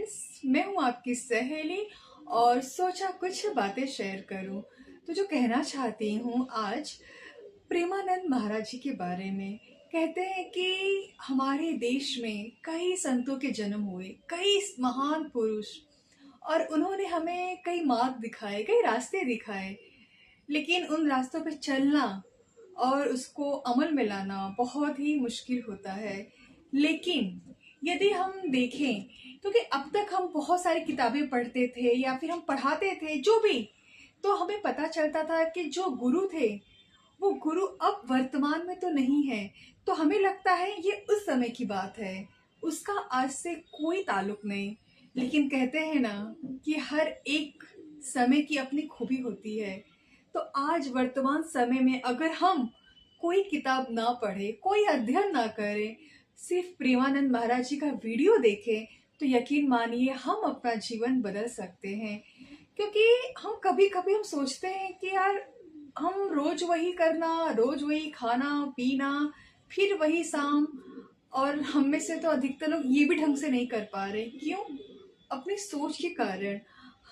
Friends, मैं हूं आपकी सहेली और सोचा कुछ बातें शेयर करूं। तो जो कहना चाहती हूं आज प्रेमानंद महाराज जी के बारे में। कहते हैं कि हमारे देश में कई संतों के जन्म हुए, कई महान पुरुष, और उन्होंने हमें कई मार्ग दिखाए, कई रास्ते दिखाए। लेकिन उन रास्तों पे चलना और उसको अमल में लाना बहुत ही मुश्किल होता है। लेकिन यदि हम देखें, क्योंकि अब तक हम बहुत सारी किताबें पढ़ते थे या फिर हम पढ़ाते थे जो भी, तो हमें पता चलता था कि जो गुरु थे वो गुरु अब वर्तमान में तो नहीं है। तो हमें लगता है ये उस समय की बात है, उसका आज से कोई ताल्लुक नहीं। लेकिन कहते हैं ना कि हर एक समय की अपनी खूबी होती है। तो आज वर्तमान समय में अगर हम कोई किताब ना पढ़े, कोई अध्ययन ना करें, सिर्फ प्रेमानंद महाराज जी का वीडियो देखें, तो यकीन मानिए हम अपना जीवन बदल सकते हैं। क्योंकि हम कभी कभी हम सोचते हैं कि यार हम रोज वही करना, रोज वही खाना पीना, फिर वही शाम, और हम में से तो अधिकतर लोग ये भी ढंग से नहीं कर पा रहे। क्यों? अपनी सोच के कारण।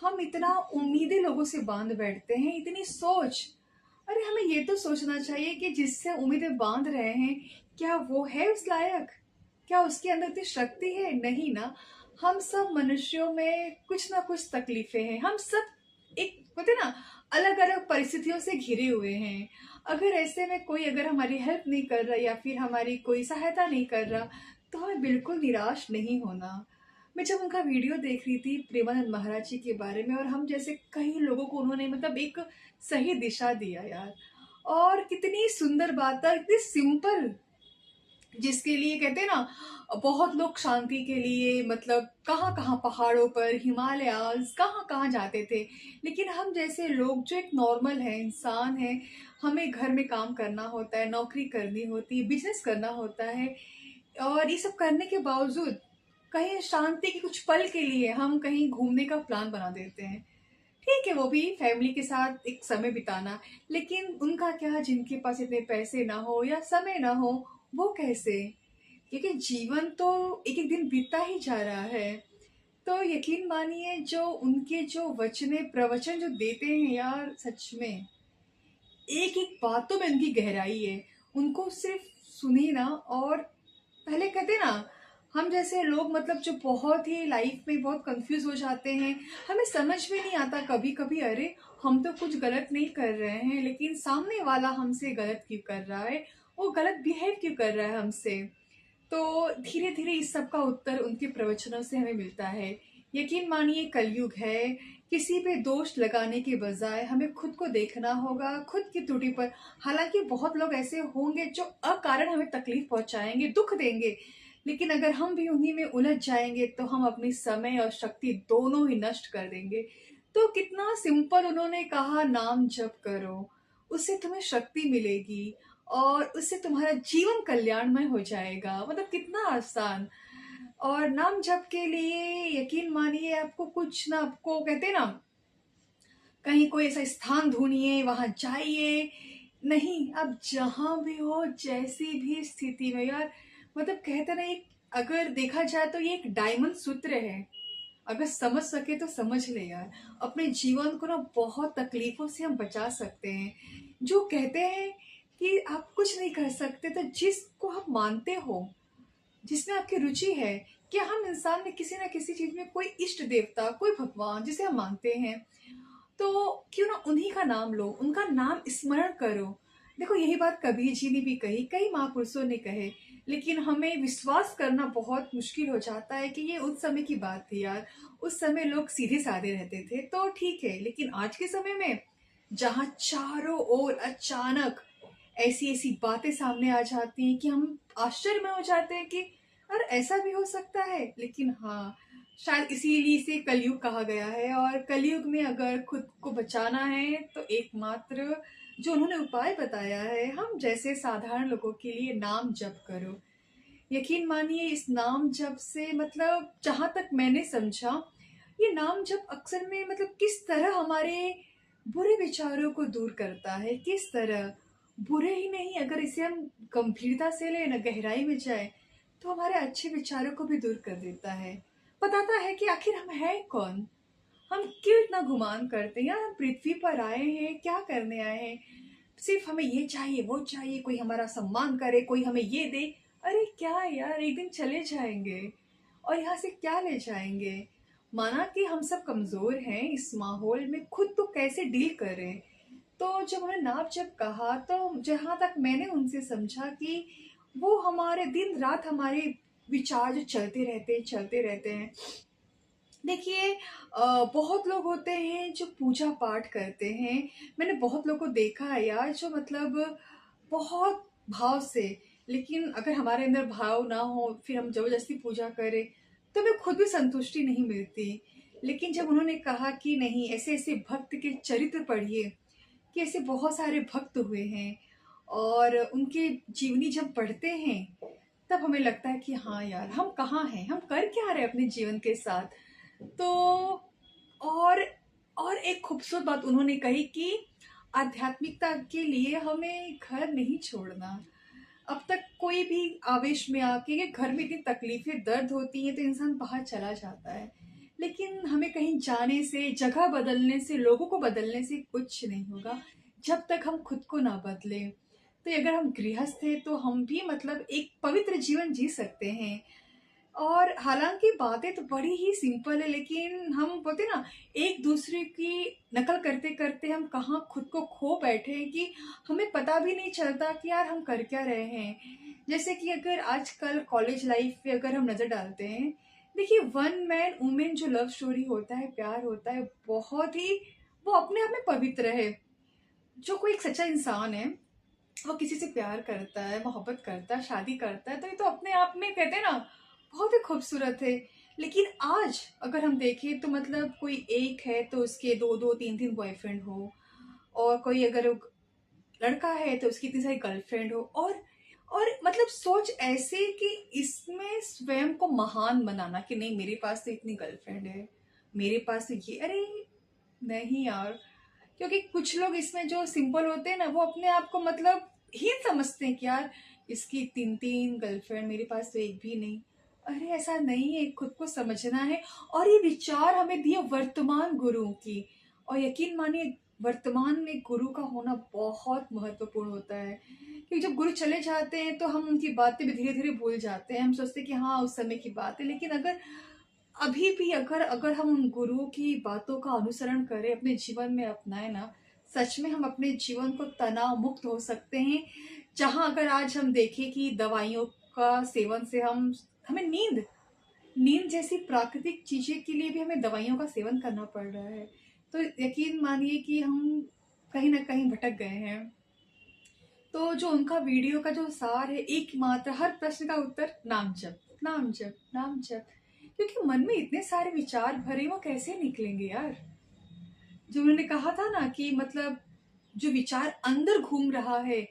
हम इतना उम्मीदें लोगों से बांध बैठते हैं, इतनी सोच। अरे हमें ये तो सोचना चाहिए कि जिससे उम्मीदें बांध रहे हैं, क्या वो है उस लायक? क्या उसके अंदर इतनी शक्ति है? नहीं ना। हम सब मनुष्यों में कुछ ना कुछ तकलीफें हैं। हम सब एक होते ना, अलग अलग परिस्थितियों से घिरे हुए हैं। अगर ऐसे में कोई अगर हमारी हेल्प नहीं कर रहा या फिर हमारी कोई सहायता नहीं कर रहा, तो हमें बिल्कुल निराश नहीं होना। मैं जब उनका वीडियो देख रही थी प्रेमानंद महाराज जी के बारे में, और हम जैसे कई लोगों को उन्होंने मतलब एक सही दिशा दिया यार। और कितनी सुंदर बात है, इतनी सिंपल, जिसके लिए कहते हैं ना बहुत लोग शांति के लिए मतलब कहाँ कहाँ पहाड़ों पर, हिमालयाज, कहाँ कहाँ जाते थे। लेकिन हम जैसे लोग जो एक नॉर्मल है, इंसान है, हमें घर में काम करना होता है, नौकरी करनी होती है, बिजनेस करना होता है, और ये सब करने के बावजूद कहीं शांति के कुछ पल के लिए हम कहीं घूमने का प्लान बना देते हैं। ठीक है, वो भी फैमिली के साथ एक समय बिताना। लेकिन उनका क्या, जिनके पास इतने पैसे ना हो या समय ना हो, वो कैसे? क्योंकि जीवन तो एक एक दिन बीतता ही जा रहा है। तो यकीन मानिए जो उनके जो वचने प्रवचन जो देते हैं यार, सच में एक एक बातों में उनकी गहराई है। उनको सिर्फ सुनी ना, और पहले कहते ना, हम जैसे लोग मतलब जो बहुत ही लाइफ में बहुत कंफ्यूज हो जाते हैं, हमें समझ में नहीं आता कभी कभी, अरे हम तो कुछ गलत नहीं कर रहे हैं, लेकिन सामने वाला हमसे गलत क्यों कर रहा है, वो गलत बिहेव क्यों कर रहा है हमसे। तो धीरे धीरे इस सब का उत्तर उनके प्रवचनों से हमें मिलता है। यकीन मानिए कलयुग है। किसी पे दोष लगाने के बजाय हमें खुद को देखना होगा, खुद की त्रुटि पर। हालांकि बहुत लोग ऐसे होंगे जो अकारण हमें तकलीफ पहुंचाएंगे, दुख देंगे, लेकिन अगर हम भी उन्हीं में उलझ जाएंगे तो हम अपनी समय और शक्ति दोनों ही नष्ट कर देंगे। तो कितना सिंपल उन्होंने कहा, नाम जप करो, उससे तुम्हें शक्ति मिलेगी और उससे तुम्हारा जीवन कल्याणमय हो जाएगा। मतलब कितना आसान। और नाम जप के लिए यकीन मानिए आपको कुछ ना, आपको कहते हैं ना, कहीं कोई ऐसा स्थान ढूंढिए, वहां जाइए। नहीं, अब जहां भी हो, जैसी भी स्थिति में यार, मतलब कहते ना, एक अगर देखा जाए तो ये एक डायमंड सूत्र है। अगर समझ सके तो समझ ले यार। अपने जीवन को ना बहुत तकलीफों से हम बचा सकते हैं। जो कहते हैं कि आप कुछ नहीं कर सकते, तो जिसको आप मानते हो, जिसमें आपकी रुचि है, क्या हम इंसान में किसी ना किसी चीज में कोई इष्ट देवता, कोई भगवान जिसे हम मानते हैं, तो क्यों ना उन्हीं का नाम लो, उनका नाम स्मरण करो। देखो यही बात कबीर जी ने भी कही, कई महापुरुषों ने कहे, लेकिन हमें विश्वास करना बहुत मुश्किल हो जाता है कि ये उस समय की बात थी यार। उस समय लोग सीधे साधे रहते थे तो ठीक है, लेकिन आज के समय में जहाँ चारों ओर अचानक ऐसी ऐसी बातें सामने आ जाती हैं कि हम आश्चर्य में हो जाते हैं कि अरे ऐसा भी हो सकता है। लेकिन हाँ, शायद इसीलिए इसे कलयुग कहा गया है, और कलयुग में अगर खुद को बचाना है तो एकमात्र जो उन्होंने उपाय बताया है हम जैसे साधारण लोगों के लिए, नाम जप करो। यकीन मानिए इस नाम जप से मतलब जहां तक मैंने समझा, ये नाम जप अक्सर में मतलब किस तरह हमारे बुरे विचारों को दूर करता है, किस तरह। बुरे ही नहीं, अगर इसे हम गंभीरता से ले ना, गहराई में जाए, तो हमारे अच्छे विचारों को भी दूर कर देता है। बताता है कि आखिर हम हैं कौन, हम क्यों इतना गुमान करते हैं यार, हम पृथ्वी पर आए हैं क्या करने आए हैं। सिर्फ हमें ये चाहिए वो चाहिए, कोई हमारा सम्मान करे, कोई हमें ये दे। अरे क्या यार, एक दिन चले जाएंगे और यहाँ से क्या ले जाएंगे। माना कि हम सब कमजोर हैं इस माहौल में, खुद तो कैसे डील करें। तो जब उन्होंने नाप जब कहा तो जहां तक मैंने उनसे समझा कि वो हमारे दिन रात हमारे विचार जो चलते रहते हैं। देखिए, बहुत लोग होते हैं जो पूजा पाठ करते हैं। मैंने बहुत लोगों को देखा है यार, जो मतलब बहुत भाव से, लेकिन अगर हमारे अंदर भाव ना हो फिर हम जबरदस्ती पूजा करें तो हमें खुद भी संतुष्टि नहीं मिलती। लेकिन जब उन्होंने कहा कि नहीं, ऐसे ऐसे भक्त के चरित्र पढ़िए, कि ऐसे बहुत सारे भक्त हुए हैं और उनके जीवनी जब पढ़ते हैं तब हमें लगता है कि हाँ यार, हम कहाँ हैं, हम कर क्या रहे हैं अपने जीवन के साथ। तो और और एक खूबसूरत बात उन्होंने कही कि आध्यात्मिकता के लिए हमें घर नहीं छोड़ना। अब तक कोई भी आवेश में आके, कि घर में इतनी तकलीफें दर्द होती हैं तो इंसान बाहर चला जाता है, लेकिन हमें कहीं जाने से, जगह बदलने से, लोगों को बदलने से कुछ नहीं होगा जब तक हम खुद को ना बदले। तो अगर हम गृहस्थ हैं तो हम भी मतलब एक पवित्र जीवन जी सकते हैं। और हालांकि बातें तो बड़ी ही सिंपल है, लेकिन हम बोलते ना, एक दूसरे की नकल करते करते हम कहाँ खुद को खो बैठे हैं कि हमें पता भी नहीं चलता कि यार हम कर क्या रहे हैं। जैसे कि अगर आजकल कॉलेज लाइफ पे अगर हम नजर डालते हैं, देखिए वन मैन वुमेन जो लव स्टोरी होता है, प्यार होता है, बहुत ही, वो अपने आप में पवित्र है। जो कोई एक सच्चा इंसान है, वो किसी से प्यार करता है, मोहब्बत करता है, शादी करता है, तो ये तो अपने आप में कहते हैं ना, बहुत ही खूबसूरत है। लेकिन आज अगर हम देखें तो मतलब कोई एक है तो उसके दो दो तीन तीन बॉयफ्रेंड हो, और कोई अगर लड़का है तो उसकी इतनी सारी गर्लफ्रेंड हो, और मतलब सोच ऐसे कि इसमें स्वयं को महान बनाना कि नहीं, मेरे पास तो इतनी गर्लफ्रेंड है, मेरे पास तो ये, अरे नहीं यार। क्योंकि कुछ लोग इसमें जो सिंपल होते हैं ना, वो अपने आप को मतलब हीन समझते हैं कि यार इसकी तीन तीन गर्लफ्रेंड, मेरे पास तो एक भी नहीं। अरे ऐसा नहीं है, खुद को समझना है। और ये विचार हमें दिए वर्तमान गुरुओं की, और यकीन मानिए वर्तमान में गुरु का होना बहुत महत्वपूर्ण होता है। क्योंकि जब गुरु चले जाते हैं तो हम उनकी बातें भी धीरे धीरे भूल जाते हैं, हम सोचते हैं कि हाँ उस समय की बात है। लेकिन अगर अभी भी अगर अगर हम उन गुरुओं की बातों का अनुसरण करें, अपने जीवन में अपनाए ना, सच में हम अपने जीवन को तनाव मुक्त हो सकते हैं। जहां अगर आज हम देखें कि दवाइयों का सेवन से हम, हमें नींद नींद जैसी प्राकृतिक चीजें के लिए भी हमें दवाइयों का सेवन करना पड़ रहा है। तो यकीन मानिए कि हम कहीं ना कहीं भटक गए हैं। तो जो उनका वीडियो का जो सार है, एक मात्र, हर प्रश्न का उत्तर नाम जप, नाम जप, नाम जप। क्योंकि मन में इतने सारे विचार भरे, वो कैसे निकलेंगे यार। जो उन्होंने कहा था ना कि मतलब जो विचार अंदर घूम रहा है,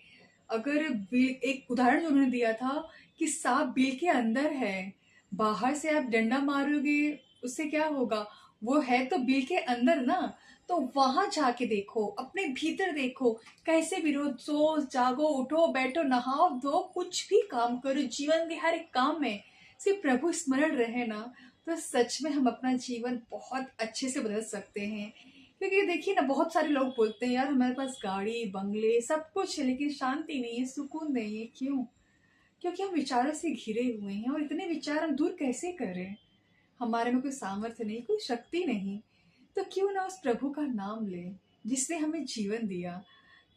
अगर एक उदाहरण जो उन्होंने दिया था कि सांप बिल के अंदर है, बाहर से आप डंडा मारोगे उससे क्या होगा, वो है तो बिल के अंदर ना। तो वहां जाके देखो, अपने भीतर देखो, कैसे भी रोज सो जागो, उठो बैठो, नहाओ धो, कुछ भी काम करो, जीवन के हर एक काम में सिर्फ प्रभु स्मरण रहे ना, तो सच में हम अपना जीवन बहुत अच्छे से बदल सकते हैं। क्योंकि देखिए ना, बहुत सारे लोग बोलते हैं यार हमारे पास गाड़ी बंगले सब कुछ है लेकिन शांति नहीं है, सुकून नहीं है। क्यों? क्योंकि हम विचारों से घिरे हुए हैं, और इतने विचार हम दूर कैसे करें। हमारे में कोई सामर्थ्य नहीं, कोई शक्ति नहीं। तो क्यों ना उस प्रभु का नाम लें जिसने हमें जीवन दिया।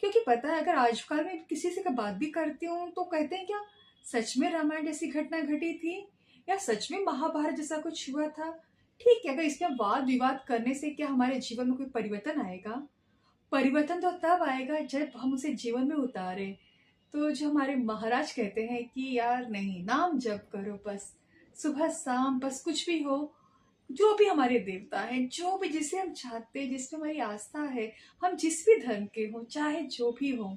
क्योंकि पता है, अगर आजकल मैं किसी से बात भी करती हूँ तो कहते हैं क्या सच में रामायण जैसी घटना घटी थी, या सच में महाभारत जैसा कुछ हुआ था। ठीक है, अगर इसमें वाद विवाद करने से क्या हमारे जीवन में कोई परिवर्तन आएगा? परिवर्तन तो तब आएगा जब हम उसे जीवन में उतारे। तो जो हमारे महाराज कहते हैं कि यार नहीं, नाम जप करो बस, सुबह शाम, बस कुछ भी हो, जो भी हमारे देवता है, जो भी जिसे हम चाहते हैं, जिसमें हमारी आस्था है, हम जिस भी धर्म के हो, चाहे जो भी हो,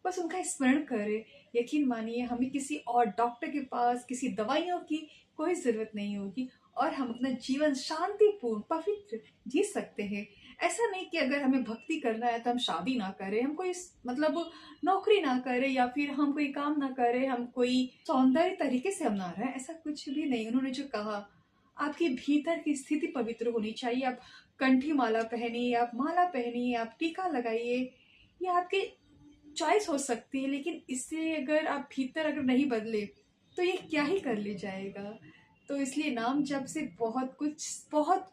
बस उनका स्मरण करें। यकीन मानिए हमें किसी और डॉक्टर के पास, किसी दवाइयों की कोई जरूरत नहीं होगी, और हम अपना जीवन शांतिपूर्ण पवित्र जी सकते हैं। ऐसा नहीं कि अगर हमें भक्ति करना है तो हम शादी ना करें, हम कोई मतलब नौकरी ना करें, या फिर हम कोई काम ना करें, हम कोई सौंदर्य तरीके से हम ना रहें, ऐसा कुछ भी नहीं। उन्होंने जो कहा, आपके भीतर की स्थिति पवित्र होनी चाहिए। आप कंठी माला पहनिए, आप माला पहनिए, आप टीका लगाइए, ये आपकी चॉइस हो सकती है, लेकिन इससे अगर आप भीतर अगर नहीं बदले तो ये क्या ही कर ले जाएगा। तो इसलिए नाम जप से बहुत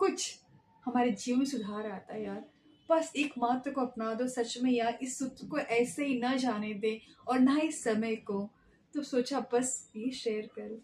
कुछ हमारे जीवन में सुधार आता है यार। बस एक मात्र को अपना दो सच में यार, इस सूत्र को ऐसे ही ना जाने दे और ना इस समय को। तो सोचा बस ये शेयर करूं।